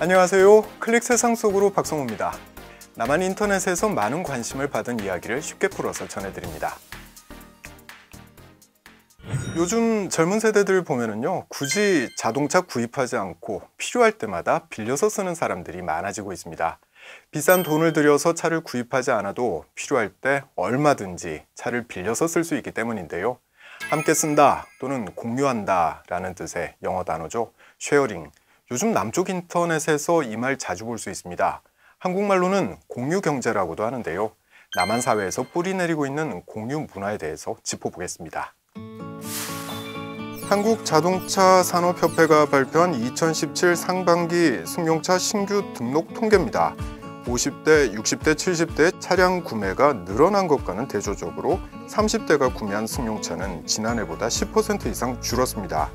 안녕하세요. 클릭 세상 속으로 박성호입니다. 나만 인터넷에서 많은 관심을 받은 이야기를 쉽게 풀어서 전해드립니다. 요즘 젊은 세대들 보면은요, 굳이 자동차 구입하지 않고 필요할 때마다 빌려서 쓰는 사람들이 많아지고 있습니다. 비싼 돈을 들여서 차를 구입하지 않아도 필요할 때 얼마든지 차를 빌려서 쓸 수 있기 때문인데요. 함께 쓴다 또는 공유한다 라는 뜻의 영어 단어죠. 쉐어링. 요즘 남쪽 인터넷에서 이 말 자주 볼 수 있습니다. 한국말로는 공유 경제라고도 하는데요. 남한 사회에서 뿌리 내리고 있는 공유 문화에 대해서 짚어보겠습니다. 한국자동차산업협회가 발표한 2017 상반기 승용차 신규 등록 통계입니다. 50대, 60대, 70대 차량 구매가 늘어난 것과는 대조적으로 30대가 구매한 승용차는 지난해보다 10% 이상 줄었습니다.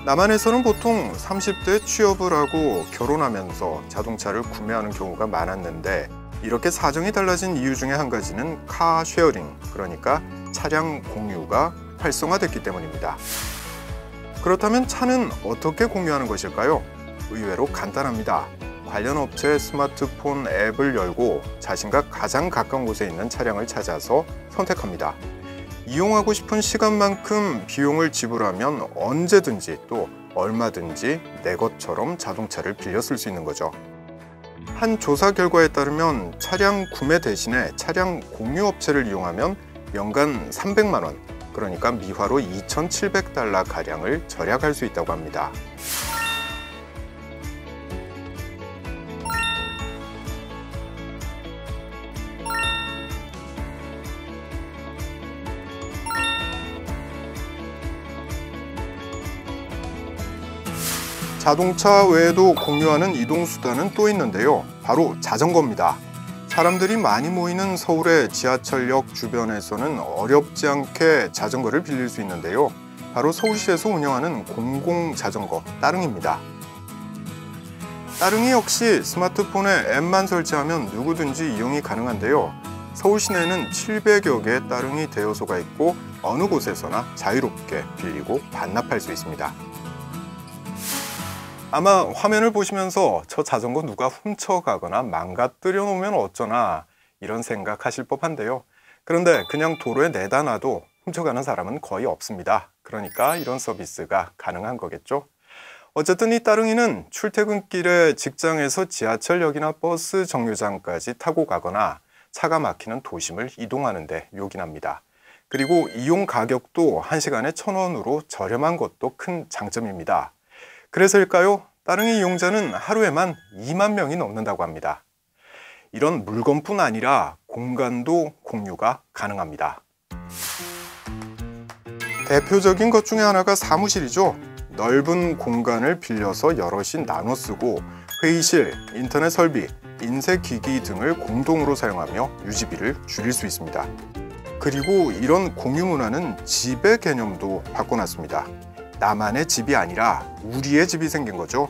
남한에서는 보통 30대 취업을 하고 결혼하면서 자동차를 구매하는 경우가 많았는데, 이렇게 사정이 달라진 이유 중에 한 가지는 카쉐어링, 그러니까 차량 공유가 활성화됐기 때문입니다. 그렇다면 차는 어떻게 공유하는 것일까요? 의외로 간단합니다. 관련 업체의 스마트폰 앱을 열고 자신과 가장 가까운 곳에 있는 차량을 찾아서 선택합니다. 이용하고 싶은 시간만큼 비용을 지불하면 언제든지 또 얼마든지 내 것처럼 자동차를 빌려 쓸 수 있는 거죠. 한 조사 결과에 따르면 차량 구매 대신에 차량 공유 업체를 이용하면 연간 300만 원, 그러니까 미화로 2,700달러 가량을 절약할 수 있다고 합니다. 자동차 외에도 공유하는 이동수단은 또 있는데요. 바로 자전거입니다. 사람들이 많이 모이는 서울의 지하철역 주변에서는 어렵지 않게 자전거를 빌릴 수 있는데요. 바로 서울시에서 운영하는 공공자전거 따릉입니다. 따릉이 역시 스마트폰에 앱만 설치하면 누구든지 이용이 가능한데요. 서울 시내에는 700여 개의 따릉이 대여소가 있고 어느 곳에서나 자유롭게 빌리고 반납할 수 있습니다. 아마 화면을 보시면서 저 자전거 누가 훔쳐가거나 망가뜨려 놓으면 어쩌나 이런 생각하실 법한데요. 그런데 그냥 도로에 내다 놔도 훔쳐가는 사람은 거의 없습니다. 그러니까 이런 서비스가 가능한 거겠죠. 어쨌든 이 따릉이는 출퇴근길에 직장에서 지하철역이나 버스 정류장까지 타고 가거나 차가 막히는 도심을 이동하는 데 요긴합니다. 그리고 이용 가격도 1시간에 1,000원으로 저렴한 것도 큰 장점입니다. 그래서일까요? 따릉이 이용자는 하루에만 2만 명이 넘는다고 합니다. 이런 물건뿐 아니라 공간도 공유가 가능합니다. 대표적인 것 중에 하나가 사무실이죠. 넓은 공간을 빌려서 여럿이 나눠 쓰고 회의실, 인터넷 설비, 인쇄기기 등을 공동으로 사용하며 유지비를 줄일 수 있습니다. 그리고 이런 공유 문화는 집의 개념도 바꿔놨습니다. 나만의 집이 아니라 우리의 집이 생긴 거죠.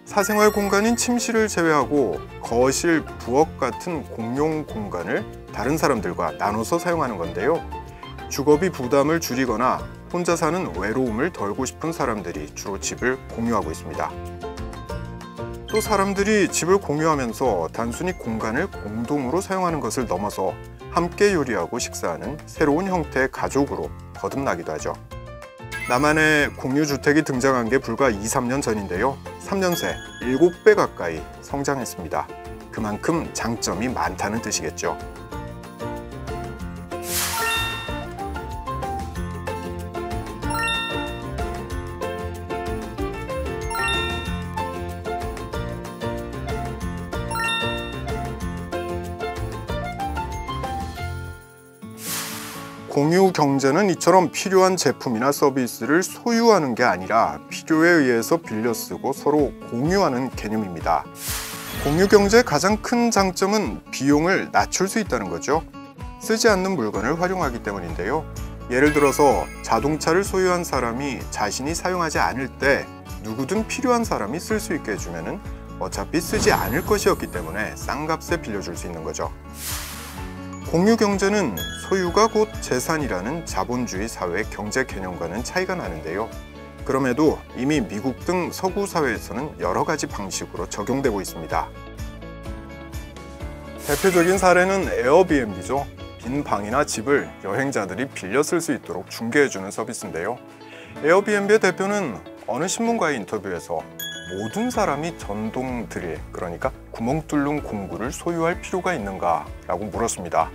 사생활 공간인 침실을 제외하고 거실, 부엌 같은 공용 공간을 다른 사람들과 나눠서 사용하는 건데요. 주거비 부담을 줄이거나 혼자 사는 외로움을 덜고 싶은 사람들이 주로 집을 공유하고 있습니다. 또 사람들이 집을 공유하면서 단순히 공간을 공동으로 사용하는 것을 넘어서 함께 요리하고 식사하는 새로운 형태의 가족으로 거듭나기도 하죠. 남한의 공유주택이 등장한 게 불과 2, 3년 전인데요. 3년 새 7배 가까이 성장했습니다. 그만큼 장점이 많다는 뜻이겠죠. 공유 경제는 이처럼 필요한 제품이나 서비스를 소유하는 게 아니라 필요에 의해서 빌려 쓰고 서로 공유하는 개념입니다. 공유 경제의 가장 큰 장점은 비용을 낮출 수 있다는 거죠. 쓰지 않는 물건을 활용하기 때문인데요. 예를 들어서 자동차를 소유한 사람이 자신이 사용하지 않을 때 누구든 필요한 사람이 쓸 수 있게 해주면은 어차피 쓰지 않을 것이었기 때문에 싼 값에 빌려줄 수 있는 거죠. 공유 경제는 소유가 곧 재산이라는 자본주의 사회의 경제 개념과는 차이가 나는데요. 그럼에도 이미 미국 등 서구 사회에서는 여러 가지 방식으로 적용되고 있습니다. 대표적인 사례는 에어비앤비죠. 빈 방이나 집을 여행자들이 빌려 쓸 수 있도록 중개해주는 서비스인데요. 에어비앤비의 대표는 어느 신문과의 인터뷰에서 모든 사람이 전동 드릴, 그러니까 구멍 뚫는 공구를 소유할 필요가 있는가? 라고 물었습니다.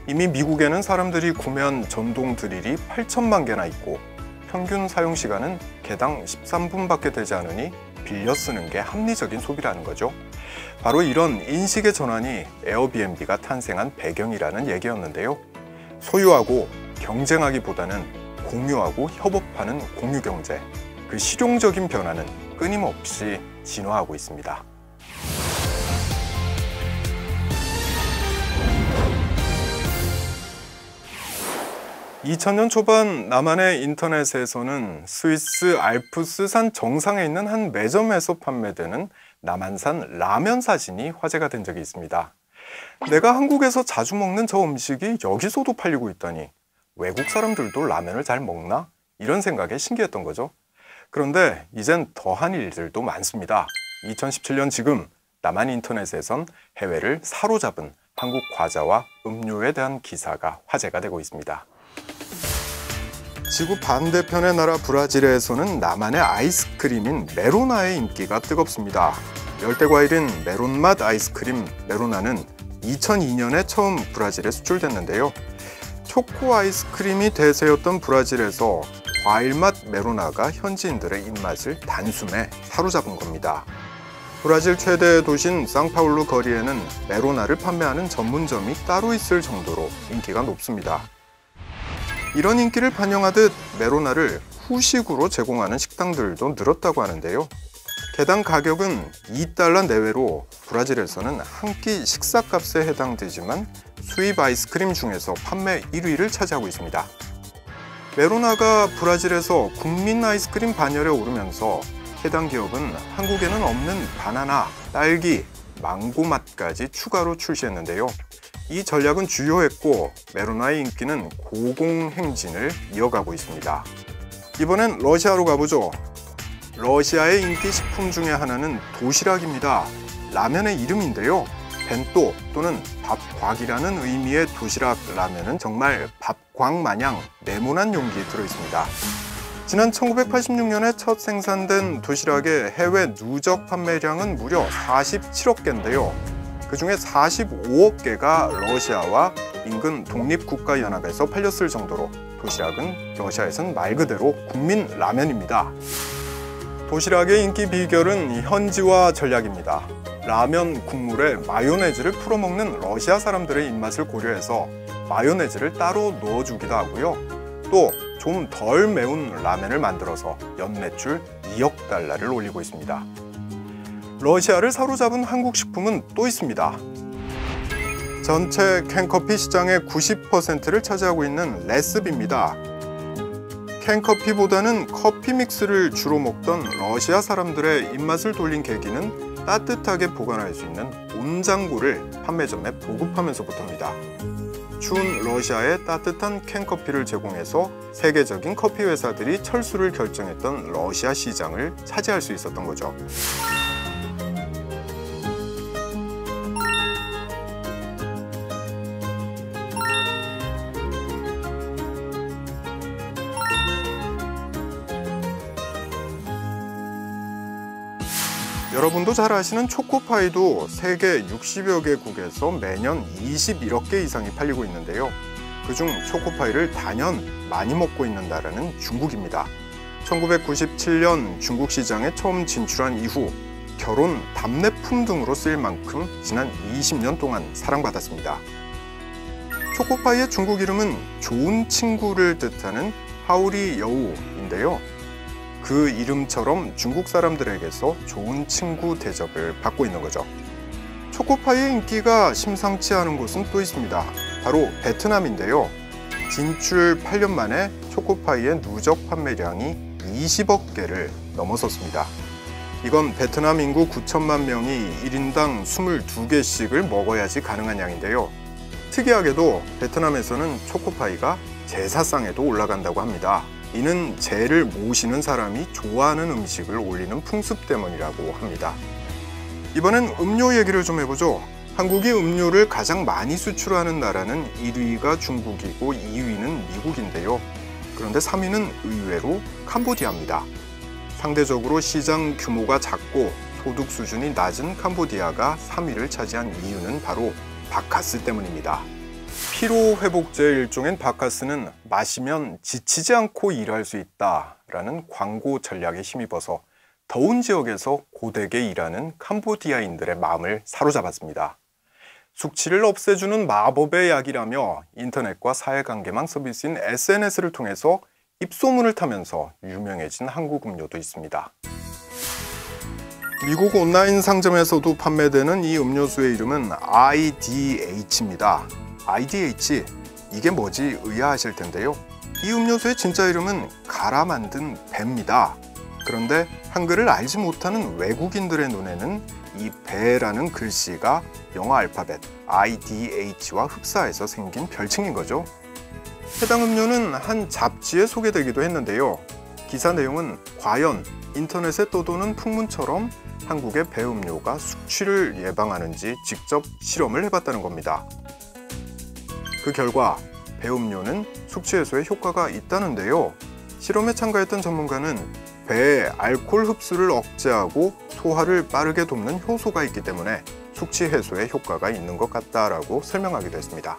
이미 미국에는 사람들이 구매한 전동 드릴이 8천만 개나 있고 평균 사용 시간은 개당 13분밖에 되지 않으니 빌려 쓰는 게 합리적인 소비라는 거죠. 바로 이런 인식의 전환이 에어비앤비가 탄생한 배경이라는 얘기였는데요. 소유하고 경쟁하기보다는 공유하고 협업하는 공유경제, 그 실용적인 변화는 끊임없이 진화하고 있습니다. 2000년 초반 남한의 인터넷에서는 스위스 알프스산 정상에 있는 한 매점에서 판매되는 남한산 라면 사진이 화제가 된 적이 있습니다. 내가 한국에서 자주 먹는 저 음식이 여기서도 팔리고 있다니 외국 사람들도 라면을 잘 먹나? 이런 생각에 신기했던 거죠. 그런데 이젠 더한 일들도 많습니다. 2017년 지금 남한 인터넷에선 해외를 사로잡은 한국 과자와 음료에 대한 기사가 화제가 되고 있습니다. 지구 반대편의 나라 브라질에서는 남한의 아이스크림인 메로나의 인기가 뜨겁습니다. 열대과일인 메론맛 아이스크림 메로나는 2002년에 처음 브라질에 수출됐는데요. 초코 아이스크림이 대세였던 브라질에서 과일맛 메로나가 현지인들의 입맛을 단숨에 사로잡은 겁니다. 브라질 최대 도시인 상파울루 거리에는 메로나를 판매하는 전문점이 따로 있을 정도로 인기가 높습니다. 이런 인기를 반영하듯 메로나를 후식으로 제공하는 식당들도 늘었다고 하는데요. 개당 가격은 2달러 내외로 브라질에서는 한 끼 식사값에 해당되지만 수입 아이스크림 중에서 판매 1위를 차지하고 있습니다. 메로나가 브라질에서 국민 아이스크림 반열에 오르면서 해당 기업은 한국에는 없는 바나나, 딸기, 망고 맛까지 추가로 출시했는데요. 이 전략은 주요했고 메로나의 인기는 고공행진을 이어가고 있습니다. 이번엔 러시아로 가보죠. 러시아의 인기 식품 중에 하나는 도시락입니다. 라면의 이름인데요. 벤또 또는 밥곽이라는 의미의 도시락 라면은 정말 밥곽 마냥 네모난 용기에 들어있습니다. 지난 1986년에 첫 생산된 도시락의 해외 누적 판매량은 무려 47억 개인데요. 그 중에 45억 개가 러시아와 인근 독립국가연합에서 팔렸을 정도로 도시락은 러시아에선 말 그대로 국민 라면입니다. 도시락의 인기 비결은 현지화 전략입니다. 라면 국물에 마요네즈를 풀어먹는 러시아 사람들의 입맛을 고려해서 마요네즈를 따로 넣어주기도 하고요. 또 좀 덜 매운 라면을 만들어서 연매출 2억 달러를 올리고 있습니다. 러시아를 사로잡은 한국 식품은 또 있습니다. 전체 캔커피 시장의 90%를 차지하고 있는 레스비입니다. 캔커피보다는 커피 믹스를 주로 먹던 러시아 사람들의 입맛을 돌린 계기는 따뜻하게 보관할 수 있는 온장고를 판매점에 보급하면서부터입니다. 추운 러시아에 따뜻한 캔커피를 제공해서 세계적인 커피 회사들이 철수를 결정했던 러시아 시장을 차지할 수 있었던 거죠. 여러분도 잘 아시는 초코파이도 세계 60여 개국에서 매년 21억 개 이상이 팔리고 있는데요. 그중 초코파이를 단연 많이 먹고 있는 나라는 중국입니다. 1997년 중국 시장에 처음 진출한 이후 결혼, 답례품 등으로 쓰일 만큼 지난 20년 동안 사랑받았습니다. 초코파이의 중국 이름은 좋은 친구를 뜻하는 하오리 여우인데요. 그 이름처럼 중국 사람들에게서 좋은 친구 대접을 받고 있는 거죠. 초코파이의 인기가 심상치 않은 곳은 또 있습니다. 바로 베트남인데요. 진출 8년 만에 초코파이의 누적 판매량이 20억 개를 넘어섰습니다. 이건 베트남 인구 9천만 명이 1인당 22개씩을 먹어야지 가능한 양인데요. 특이하게도 베트남에서는 초코파이가 제사상에도 올라간다고 합니다. 이는 재를 모시는 사람이 좋아하는 음식을 올리는 풍습 때문이라고 합니다. 이번엔 음료 얘기를 좀 해보죠. 한국이 음료를 가장 많이 수출하는 나라는 1위가 중국이고 2위는 미국인데요. 그런데 3위는 의외로 캄보디아입니다. 상대적으로 시장 규모가 작고 소득 수준이 낮은 캄보디아가 3위를 차지한 이유는 바로 바카스 때문입니다. 피로회복제 일종인 바카스는 마시면 지치지 않고 일할 수 있다라는 광고 전략에 힘입어서 더운 지역에서 고되게 일하는 캄보디아인들의 마음을 사로잡았습니다. 숙취를 없애주는 마법의 약이라며 인터넷과 사회관계망 서비스인 SNS를 통해서 입소문을 타면서 유명해진 한국 음료도 있습니다. 미국 온라인 상점에서도 판매되는 이 음료수의 이름은 IDH입니다. IDH, 이게 뭐지 의아하실 텐데요. 이 음료수의 진짜 이름은 갈아 만든 배입니다. 그런데 한글을 알지 못하는 외국인들의 눈에는 이 배라는 글씨가 영어 알파벳 IDH와 흡사해서 생긴 별칭인 거죠. 해당 음료는 한 잡지에 소개되기도 했는데요. 기사 내용은 과연 인터넷에 떠도는 풍문처럼 한국의 배음료가 숙취를 예방하는지 직접 실험을 해봤다는 겁니다. 그 결과 배음료는 숙취 해소에 효과가 있다는데요. 실험에 참가했던 전문가는 배의 알코올 흡수를 억제하고 소화를 빠르게 돕는 효소가 있기 때문에 숙취 해소에 효과가 있는 것 같다라고 설명하기도 했습니다.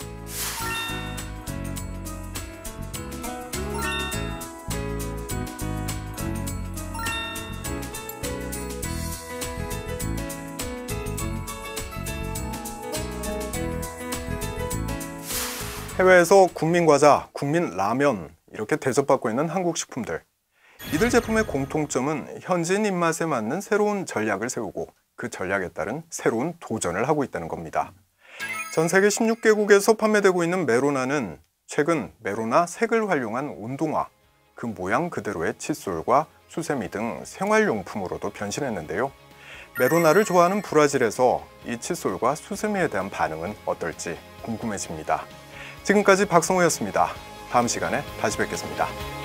해외에서 국민과자, 국민라면 이렇게 대접받고 있는 한국 식품들. 이들 제품의 공통점은 현지인 입맛에 맞는 새로운 전략을 세우고 그 전략에 따른 새로운 도전을 하고 있다는 겁니다. 전 세계 16개국에서 판매되고 있는 메로나는 최근 메로나 색을 활용한 운동화, 그 모양 그대로의 칫솔과 수세미 등 생활용품으로도 변신했는데요. 메로나를 좋아하는 브라질에서 이 칫솔과 수세미에 대한 반응은 어떨지 궁금해집니다. 지금까지 박성호였습니다. 다음 시간에 다시 뵙겠습니다.